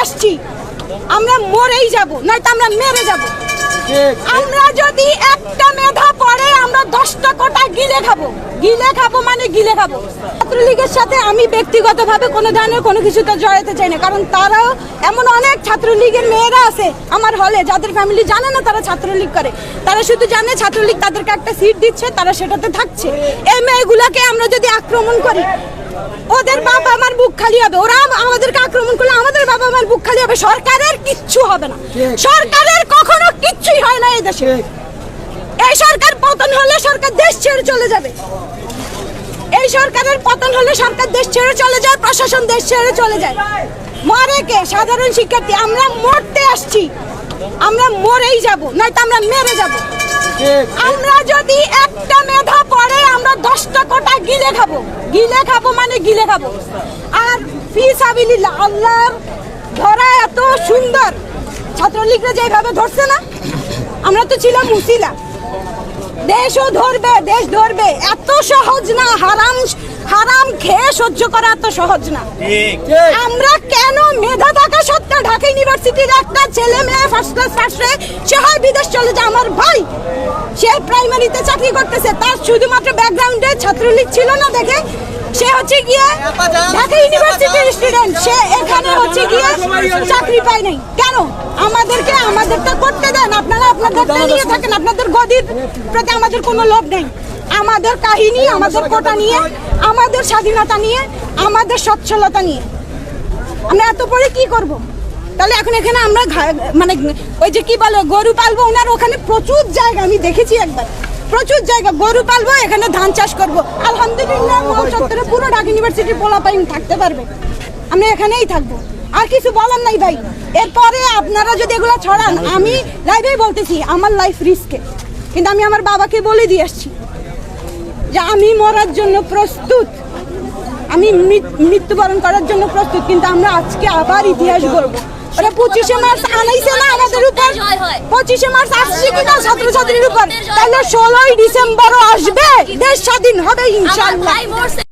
আসছি, আমরা মরেই যাব, নয়তো আমরা মেরে যাব। আমরা যদি একটা মেধা পড়ে আমরা 10টা কোটা গিলে খাবো, মানে গিলে খাবো। ছাত্রলীগের সাথে আমি ব্যক্তিগতভাবে কোনো ধরনের কোনো কিছুতে জড়াতে চাই না, কারণ তারাও এমন অনেক ছাত্রলীগের মেয়েরা আছে আমার হলে যাদের ফ্যামিলি জানে না তারা ছাত্রলীগ করে, তারা শুধু জানে ছাত্রলীগ তাদেরকে একটা সিট দিচ্ছে, তারা সেটাতে থাকছে। এই মেয়েগুলাকে আমরা যদি আক্রমণ করি ওদের বাবা আমার বুক খালি হবে, ওরা আমাদেরকে আক্রমণ করলে আমাদের বাবা আমার বুক খালি হবে। সরকারের কিচ্ছু হবে না, সরকারের কখনো কিচ্ছুই হয় না এই দেশে। এই সরকার পতন হলে সরকার দেশ ছেড়ে চলে যাবে, এই সরকারের পতন হলে সরকার দেশ ছেড়ে চলে যায়, প্রশাসন দেশ ছেড়ে চলে যায়। মরে কে? সাধারণ শিক্ষার্থী। আমরা মরতে আসছি, আমরা মরেই যাব, নয়তো আমরা মেরে যাব। আমরা যদি একটা মেধা পড়ে আমরা 10টা কোটা গিলে খাবো, মানে গিলে খাবো। আর ফিসাবিলিল্লাহ, আল্লাহর ধরা এত সুন্দর, ছাত্রলীগরা যেভাবে ধরছে না, আমরা তো ছিলাম মুসিলা। দেশও ধরবে, দেশ ধরবে, এত সহজ না। হারাম খেয়ে সহ্য করা এত সহজ না। আমরা কেন মেধা থাকা সত্ত্বেও ঢাকা ইউনিভার্সিটির একটা ছেলে মেয়ে ফার্স্ট ক্লাস ফার্স্টে সে হয় বিদেশ চলে যায়। আমার ভাই সে প্রাইমারিতে চাকরি করতেছে, তার শুধুমাত্র ব্যাকগ্রাউন্ডে ছাত্রলীগ ছিল না দেখে সে হচ্ছে গিয়ে ঢাকা ইউনিভার্সিটির স্টুডেন্ট, সে এখানে হচ্ছে গিয়ে চাকরি পায় নাই। কেন? আমাদেরটা করতে দেন, আপনারা আপনাদেরটা নিয়ে থাকেন, আপনাদের গদির প্রতি আমাদের কোনো লোভ নেই। আমাদের কাহিনী, আমাদের কোটা নিয়ে, আমাদের স্বাধীনতা নিয়ে, আমাদের সচ্ছলতা নিয়ে আমরা এত পরে কি করব? তাহলে এখন এখানে আমরা মানে ওই যে কি বলে গরু পালবো, ওনার ওখানে প্রচুর জায়গা, আমি দেখেছি একবার, প্রচুর জায়গা গরু পালবো, এখানে ধান চাষ করবো। আলহামদুলিল্লাহ চত্বরে পুরো ঢাকা ইউনিভার্সিটির পোলাপাইন থাকতে পারবে, আমরা এখানেই থাকবো, আর কিছু বলার নাই ভাই। এরপরে আপনারা যদি এগুলো ছড়ান, আমি লাইভেই বলতেছি আমার লাইফ রিস্কে, কিন্তু আমি আমার বাবাকে বলে দিয়ে আসছি যে আমি মরার জন্য প্রস্তুত, আমি মৃত্যুবরণ করার জন্য প্রস্তুত, কিন্তু আমরা আজকে আবার ইতিহাস গড়বো। ওরা 25শে মার্চ আনাইছে না আমাদের উপর, 25শে মার্চ আসছে কিনা ছাত্রছাত্রীর উপর, তাহলে 16ই ডিসেম্বরও আসবে, দেশ স্বাধীন হবে ইনশাআল্লাহ।